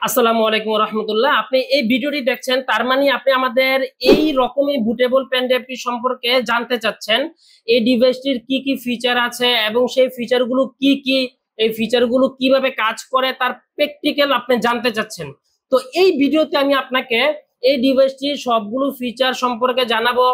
আসসালামু আলাইকুম রহমতুল্লাহ। আপনি এই ভিডিওটি দেখছেন, তার মানে আপনি আমাদের এই রকমই বুটেবল পেন ড্রাইভটি সম্পর্কে জানতে চাচ্ছেন। এই ডিভাইসটির কি কি ফিচার আছে এবং সেই ফিচারগুলো কি কি, এই ফিচারগুলো কিভাবে কাজ করে তার প্র্যাকটিক্যাল আপনি জানতে চাচ্ছেন। তো এই ভিডিওতে আমি আপনাকে এই ডিভাইসটির সবগুলো ফিচার সম্পর্কে জানাবো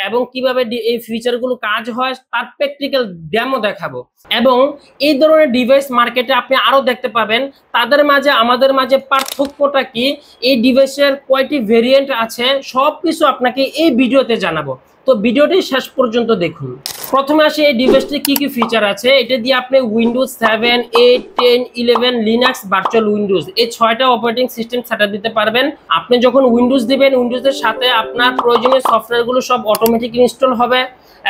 এবং কিভাবে এই ফিচারগুলো কাজ হয় তার প্র্যাকটিক্যাল ডেমো দেখাবো। এবং এই ধরনের ডিভাইস মার্কেটে আপনি আরো দেখতে পাবেন। তাদের মাঝে আমাদের মাঝে পার্থক্যটা কি, এই ডিভাইসের কয়টি ভেরিয়েন্ট আছে, সবকিছু আপনাকে এই ভিডিওতে জানাবো। তো ভিডিওটি শেষ পর্যন্ত দেখুন। প্রথমে আসি এই ডিভাইসটি কি কি ফিচার আছে। এটা দিয়ে আপনি উইন্ডোজ 7, 8, 10, 11, লিনাক্স, ভার্চুয়াল উইন্ডোজ এই 6টা অপারেটিং সিস্টেম সেটআপ দিতে পারবেন। আপনি যখন উইন্ডোজ দিবেন, উইন্ডোজের সাথে আপনার প্রয়োজনীয় সফটওয়্যারগুলো সব অটোমেটিক ইনস্টল হবে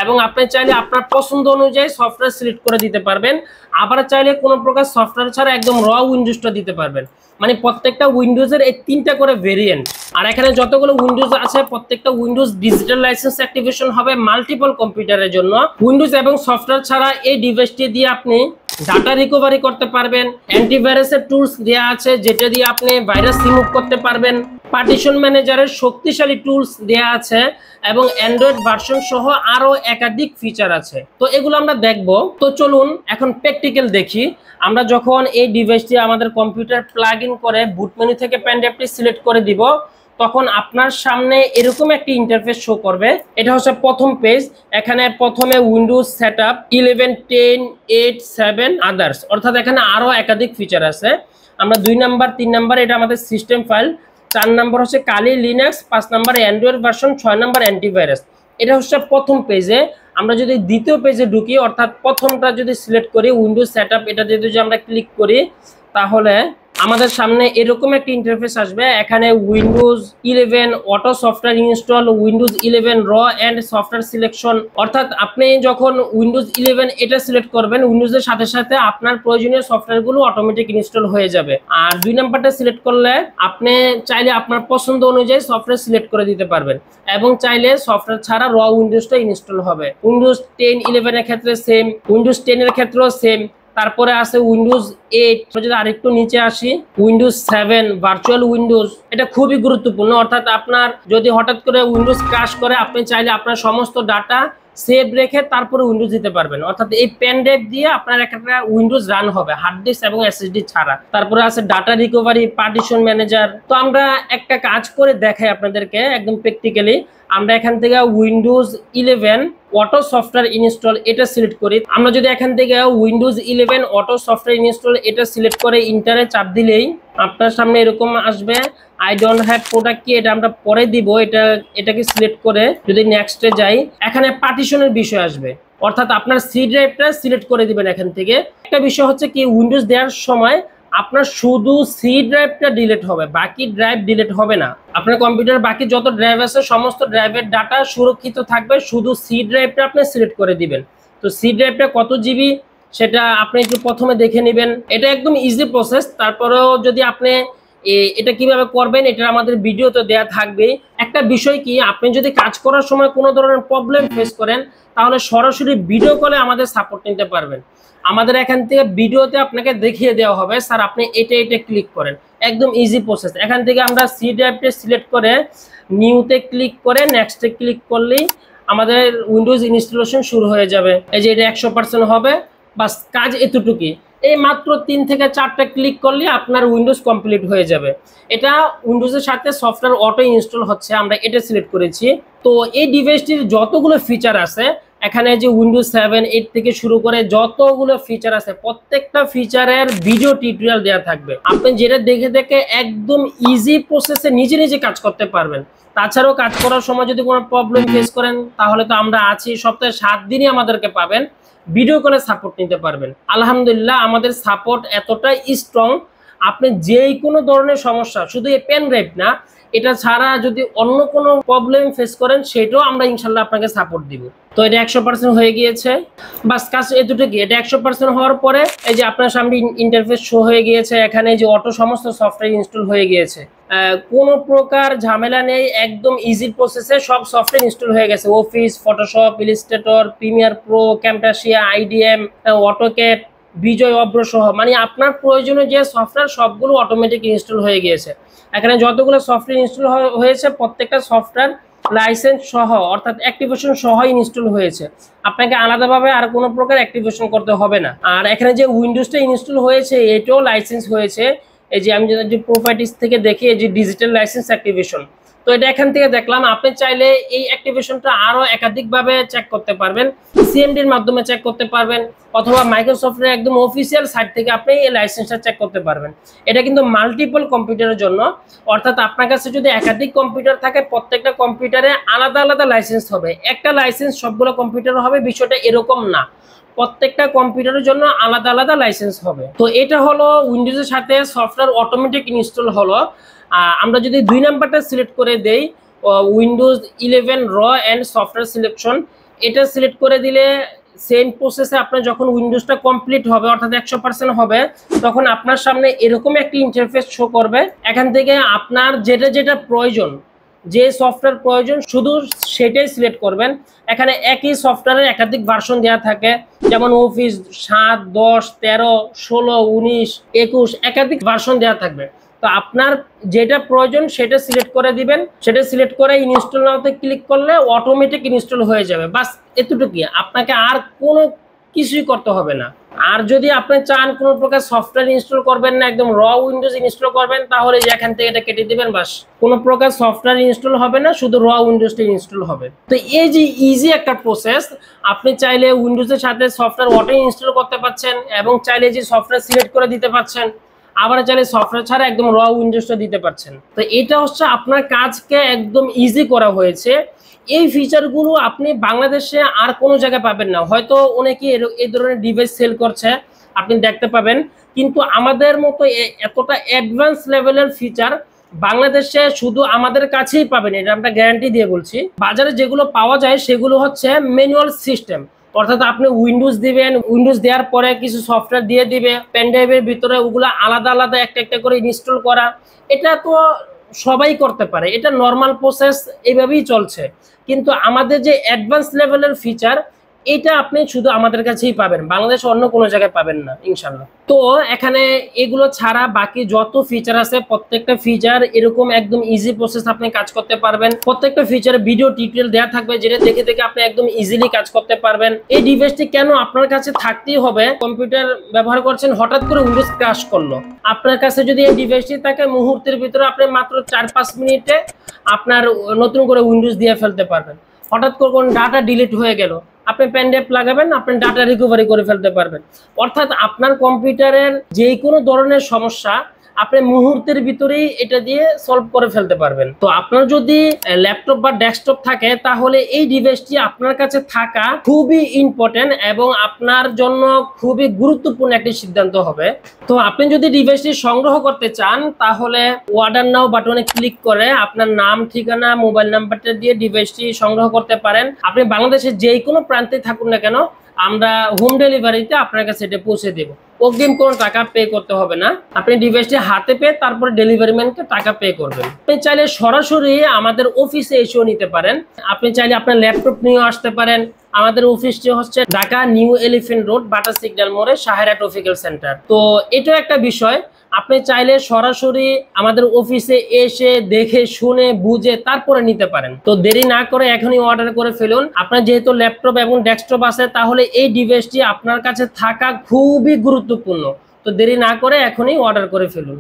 এবং আপনি চাইলে আপনার পছন্দ অনুযায়ী সফটওয়্যার সিলেক্ট করে দিতে পারবেন। আবার চাইলে কোনো প্রকার সফটওয়্যার ছাড়া একদম র উইন্ডোজটা দিতে পারবেন। মানে প্রত্যেকটা উইন্ডোজের এই 3টা করে ভেরিয়েন্ট। আর এখানে যতগুলো উইন্ডোজ আছে প্রত্যেকটা উইন্ডোজ ডিজিটাল লাইসেন্স অ্যাক্টিভেশন হবে মাল্টিপল কম্পিউটারের জন্য। উইন্ডোজ এবং সফটওয়্যার ছাড়া এই ডিভাইসটি দিয়ে আপনি ডাটা রিকভারি করতে পারবেন। অ্যান্টিভাইরাসের টুলস দেওয়া আছে যেটা দিয়ে আপনি ভাইরাস রিমুভ করতে পারবেন। পার্টিশন ম্যানেজারের শক্তিশালী টুলস দেওয়া আছে এবং অ্যান্ড্রয়েড ভার্সন সহ আরো একাধিক ফিচার আছে। তো এগুলো আমরা দেখব। তো চলুন এখন প্র্যাকটিক্যাল দেখি। আমরা যখন এই ডিভাইসটি আমাদের কম্পিউটার প্লাগ ইন করে বুট মেনু থেকে পেন ড্রাইভটি সিলেক্ট করে দিব, তখন আপনার সামনে এরকম একটি ইন্টারফেস শো করবে। এটা হচ্ছে প্রথম পেজ। এখানে প্রথমে উইন্ডোজ সেটআপ 11, 10, 8, 7 আদার্স, অর্থাৎ এখানে আরো একাধিক ফিচার আছে। আমরা 2 নাম্বার 3 নাম্বার এটা আমাদের সিস্টেম ফাইল, 4 নাম্বার হচ্ছে কালি Linux, 5 number Android version, 6 number antivirus. এটা হচ্ছে প্রথম পেজে। আমরা যদি দ্বিতীয় পেজে ঢুকি, অর্থাৎ প্রথমটা যদি সিলেক্ট করি উইন্ডোজ সেটআপ, এটা যদি আমরা ক্লিক করি তাহলে আমাদের সামনে এরকম একটা ইন্টারফেস আসবে। এখানে Windows 11 auto software install, Windows 11 র এন্ড সফটওয়্যার সিলেকশন। অর্থাৎ আপনি যখন উইন্ডোজ 11 এটা সিলেক্ট করবেন, উইন্ডোজের সাথে সাথে আপনার প্রয়োজনীয় সফটওয়্যারগুলো অটোমেটিক ইনস্টল হয়ে যাবে। আর 2 নাম্বারটা সিলেক্ট করলে আপনি চাইলে আপনার পছন্দ অনুযায়ী সফটওয়্যার সিলেক্ট করে দিতে পারবেন এবং চাইলে সফটওয়্যার ছাড়া র উইন্ডোজটা ইনস্টল হবে। উইন্ডোজ 10, 11 এর ক্ষেত্রে সেম, উইন্ডোজ 10 এর ক্ষেত্রেও সেম। তারপরে আছে উইন্ডোজ 8। যদি আরেকটু নিচে আসি, উইন্ডোজ 7 ভার্চুয়াল উইন্ডোজ। এটা খুবই গুরুত্বপূর্ণ। অর্থাৎ আপনার যদি হঠাৎ করে উইন্ডোজ ক্র্যাশ করে, আপনি চাইলে আপনার সমস্ত ডাটা সেভ রেখে তারপরে উইন্ডোজ দিতে পারবেন। অর্থাৎ এই পেন ড্রাইভ দিয়ে আপনার একটা উইন্ডোজ রান হবে হার্ড ডিস্ক এবং এসএসডি ছাড়া। তারপরে আছে ডাটা রিকভারি, পার্টিশন ম্যানেজার। তো আমরা একটা কাজ করে দেখাই আপনাদেরকে একদম প্র্যাকটিক্যালি। আমরা এখান থেকে উইন্ডোজ 11 অটো সফটওয়্যার ইনস্টল এটা সিলেক্ট করি। আমরা যদি এখান থেকে উইন্ডোজ 11 অটো সফটওয়্যার ইনস্টল এটা সিলেক্ট করে ইন্টারে চাপ দিলেই আপনার সামনে এরকম আসবে। আই ডোন্ট হ্যাভ প্রোডাক্ট কি, এটা আমরা পরে দিব। এটাকে সিলেক্ট করে যদি নেক্সটে যাই, এখানে পার্টিশনের বিষয় আসবে। অর্থাৎ আপনার সি ড্রাইভটা সিলেক্ট করে দিবেন এখান থেকে। একটা বিষয় হচ্ছে কি, উইন্ডোজ দেওয়ার সময় আপনার শুধু সি ড্রাইভটা ডিলিট হবে, বাকি ড্রাইভ ডিলিট হবে না। আপনার কম্পিউটার বাকি যত ড্রাইভ আছে সমস্ত ড্রাইভের ডাটা সুরক্ষিত থাকবে, শুধু সি ড্রাইভটা আপনি সিলেক্ট করে দিবেন। তো সি ড্রাইভটা কত জিবি সেটা আপনি একটু প্রথমে দেখে নেবেন। এটা একদম ইজি প্রসেস। তারপরেও যদি আপনি এটা কিভাবে করবেন এটা আমাদের ভিডিওতে দেয়া থাকবে। একটা বিষয় কি, আপনি যদি কাজ করার সময় কোনো ধরনের প্রবলেম ফেস করেন তাহলে সরাসরি ভিডিও কলে আমাদের সাপোর্ট নিতে পারবেন। আমাদের এখান থেকে ভিডিওতে আপনাকে দেখিয়ে দেওয়া হবে, স্যার আপনি এটা ক্লিক করেন। একদম ইজি প্রসেস। এখান থেকে আমরা সি ড্রাইভটা সিলেক্ট করে নিউতে ক্লিক করে নেক্সটে ক্লিক করলেই আমাদের উইন্ডোজ ইনস্টলেশন শুরু হয়ে যাবে। এই যে এটা 100% হবে। বাস কাজ এতটুকুই। এই মাত্র 3 থেকে 4টা ক্লিক করলে আপনার উইন্ডোজ কমপ্লিট হয়ে যাবে। এটা উইন্ডোজের সাথে সফটওয়্যার অটো ইনস্টল হচ্ছে, আমরা এটা সিলেক্ট করেছি। তো এই ডিভাইসটির যতগুলো ফিচার আছে, এখানে যে উইন্ডোজ 7, 8 থেকে শুরু করে যতগুলো ফিচার আছে প্রত্যেকটা ফিচারের ভিডিও টিউটোরিয়াল দেওয়া থাকবে। আপনি যেটা দেখে দেখে একদম ইজি প্রসেসে নিজে নিজে কাজ করতে পারবেন। তাছাড়াও কাজ করার সময় যদি কোনো প্রবলেম ফেস করেন তাহলে তো আমরা আছি, সপ্তাহে 7 দিনই আমাদেরকে পাবেন, ভিডিও কলে সাপোর্ট নিতে পারবেন। আলহামদুলিল্লাহ আমাদের সাপোর্ট এতটাই স্ট্রং, আপনি যেই কোনো ধরনের সমস্যা, শুধু এই পেন ড্রাইভ না, এটা ছাড়া যদি অন্য কোনো প্রবলেম ফেস করেন সেটাও আমরা ইনশাল্লাহ আপনাকে সাপোর্ট দিব। তো এটা 100% হয়ে গিয়েছে। বাস কাজ এতটুকু। এটা 100% হওয়ার পরে এই যে আপনার সামনে ইন্টারফেস শো হয়ে গিয়েছে। এখানে যে অটো সমস্ত সফটওয়্যার ইনস্টল হয়ে গিয়েছে, কোনো প্রকার ঝামেলা নেই, একদম ইজি প্রসেসে সব সফটওয়্যার ইনস্টল হয়ে গেছে। Office, Photoshop, Illustrator, Premiere Pro, Camtasia, IDM, AutoCAD, Bijoy Avro সহ, মানে আপনার প্রয়োজনীয় যে সফটওয়্যার সবগুলো অটোমেটিক ইনস্টল হয়ে গিয়েছে। এখানে যতগুলো সফটওয়্যার ইনস্টল হয়েছে প্রত্যেকটা সফটওয়্যার লাইসেন্স সহ অর্থাৎ অ্যাক্টিভেশন সহ ইনস্টল হয়েছে। আপনাকে আলাদাভাবে আর কোনো প্রকার অ্যাক্টিভেশন করতে হবে না। আর এখানে যে উইন্ডোজটা ইনস্টল হয়েছে এটাও লাইসেন্স হয়েছে। এই যে আমি যদি প্রপার্টিস থেকে দেখি, এই যে ডিজিটাল লাইসেন্স অ্যাক্টিভেশন, তো এটা এখান থেকে দেখলাম। আপনি চাইলে এই অ্যাক্টিভেশনটা আরো একাধিকভাবে চেক করতে পারবেন, সিএমডির মাধ্যমে চেক করতে পারবেন, অথবা মাইক্রোসফটের একদম অফিসিয়াল সাইট থেকে আপনি এই লাইসেন্সটা চেক করতে পারবেন। এটা কিন্তু মাল্টিপল কম্পিউটারের জন্য, অর্থাৎ আপনার কাছে যদি একাধিক কম্পিউটার থাকে প্রত্যেকটা কম্পিউটারে আলাদা আলাদা লাইসেন্স হবে। একটা লাইসেন্স সবগুলো কম্পিউটার হবে, বিষয়টা এরকম না, প্রত্যেকটা কম্পিউটারের জন্য আলাদা আলাদা লাইসেন্স হবে। তো এটা হলো উইন্ডোজের সাথে সফটওয়্যার অটোমেটিক ইনস্টল হলো। আমরা যদি 2 নাম্বারটা সিলেক্ট করে দেই, উইন্ডোজ 11 র অ্যান্ড সফটওয়্যার সিলেকশন, এটা সিলেক্ট করে দিলে সেম প্রসেসে আপনার যখন উইন্ডোজটা কমপ্লিট হবে অর্থাৎ 100% হবে, তখন আপনার সামনে এরকম একটি ইন্টারফেস শো করবে। এখান থেকে আপনার যেটা যেটা প্রয়োজন, যে সফটওয়্যার প্রয়োজন শুধু সেটাই সিলেক্ট করবেন। এখানে একই সফটওয়্যারের একাধিক ভার্সন দেওয়া থাকে, যেমন অফিস 7, 10, 13, 16, 19, 21 একাধিক ভার্সন দেওয়া থাকবে। তো আপনার যেটা প্রয়োজন সেটা সিলেক্ট করে দিবেন, সেটা সিলেক্ট করে ইনস্টল নাওতে ক্লিক করলে অটোমেটিক ইনস্টল হয়ে যাবে। বাস এতটুকুই, আপনাকে আর কোনো কিছুই করতে হবে না। আর যদি আপনি চান কোনো প্রকার সফটওয়্যার ইনস্টল করবেন না, একদম র উইন্ডোজ ইনস্টল করবেন, তাহলে এখান থেকে এটা কেটে দিবেন, বাস কোনো প্রকার সফটওয়্যার ইনস্টল হবে না, শুধু র উইন্ডোজটা ইনস্টল হবে। তো এই যে ইজি একটা প্রসেস, আপনি চাইলে উইন্ডোজের সাথে সফটওয়্যার অটো ইনস্টল করতে পারছেন এবং চাইলে যে সফটওয়্যার সিলেক্ট করে দিতে পারছেন, আবার চাইলে সফটওয়্যার ছাড়া একদম র উইন্ডোজটা দিতে পারছেন। তো এটা হচ্ছে আপনার কাজকে একদম ইজি করা হয়েছে। এই ফিচারগুলো আপনি বাংলাদেশে আর কোনো জায়গায় পাবেন না। হয়তো অনেকে এই ধরনের ডিভাইস সেল করছে, আপনি দেখতে পাবেন, কিন্তু আমাদের মতো এতটা অ্যাডভান্স লেভেলের ফিচার বাংলাদেশে শুধু আমাদের কাছেই পাবেন, এটা আমরা গ্যারান্টি দিয়ে বলছি। বাজারে যেগুলো পাওয়া যায় সেগুলো হচ্ছে ম্যানুয়াল সিস্টেম, অর্থাৎ আপনি উইন্ডোজ দিবেন, উইন্ডোজ দেওয়ার পরে কিছু সফটওয়্যার দিয়ে দিবে পেন ড্রাইভের ভিতরে, ওগুলো আলাদা আলাদা একটা একটা করে ইনস্টল করা। এটা তো সবাই করতে পারে, এটা নর্মাল প্রসেস, এইভাবেই চলছে। কিন্তু আমাদের যে অ্যাডভান্স লেভেলের ফিচার, এটা আপনি শুধু আমাদের কাছেই পাবেন, বাংলাদেশে অন্য কোনো জায়গায় পাবেন না ইনশাল্লাহ। তো এখানে এগুলো ছাড়া বাকি যত ফিচার আছে প্রত্যেকটা ফিচার এরকম একদম ইজি প্রসেস আপনি কাজ করতে পারবেন। প্রত্যেকটা ফিচার ভিডিও টিউটোরিয়াল দেওয়া থাকবে, যেটা দেখে দেখে আপনি একদম ইজিলি কাজ করতে পারবেন। এই ডিভাইসটি কেন আপনার কাছে থাকতেই হবে, কম্পিউটার ব্যবহার করছেন, হঠাৎ করে উইন্ডোজ ক্র্যাশ করলো, আপনার কাছে যদি এই ডিভাইসটি থাকে মুহূর্তের ভিতরে আপনি মাত্র 4-5 মিনিটে আপনার নতুন করে উইন্ডোজ দিয়ে ফেলতে পারবেন। হঠাৎ করে কোন ডাটা ডিলিট হয়ে গেল, আপনি পেন ড্রাইভ লাগাবেন, আপনি ডাটা রিকভারি করে ফেলতে পারবেন। অর্থাৎ আপনার কম্পিউটারের যে কোনো ধরনের সমস্যা আপনি মুহূর্তের ভিতরেই এটা দিয়ে সলভ করে ফেলতে পারবেন। তো আপনার যদি ল্যাপটপ বা ডেস্কটপ থাকে তাহলে এই ডিভাইসটি আপনার কাছে থাকা খুবই ইম্পর্টেন্ট এবং আপনার জন্য খুবই গুরুত্বপূর্ণ একটি সিদ্ধান্ত হবে। তো আপনি যদি ডিভাইসটি সংগ্রহ করতে চান তাহলে অর্ডার নাও বাটনে ক্লিক করে আপনার নাম, ঠিকানা, মোবাইল নাম্বারটা দিয়ে ডিভাইসটি সংগ্রহ করতে পারেন। আপনি বাংলাদেশের যে কোনো প্রান্তে থাকুন না কেন, আমরা হোম ডেলিভারিতে আপনার কাছে এটা পৌঁছে দেব। অগ্রিম কোনো টাকা পে করতে হবে না, আপনি ডিভাইসটি হাতে পেয়ে তারপরে ডেলিভারি ম্যানকে টাকা পে করবেন। আপনি চাইলে সরাসরি আমাদের অফিসে এসেও নিতে পারেন, আপনি চাইলে আপনার ল্যাপটপ নিয়েও আসতে পারেন। আমাদের অফিসটি হচ্ছে ঢাকা নিউ এলিফ্যান্ট রোড, বাটা সিগন্যাল মোড়ে, সাহেরা ট্রফিক্যাল সেন্টার। তো এটাও একটা বিষয়, আপনি চাইলে সরাসরি আমাদের অফিসে এসে দেখে শুনে বুঝে তারপরে নিতে পারেন। তো দেরি না করে এখনই অর্ডার করে ফেলুন। আপনার যেহেতু ল্যাপটপ এবং ডেস্কটপ আছে তাহলে এই ডিভাইসটি আপনার কাছে থাকা খুবই গুরুত্বপূর্ণ। তো দেরি না করে এখনই অর্ডার করে ফেলুন।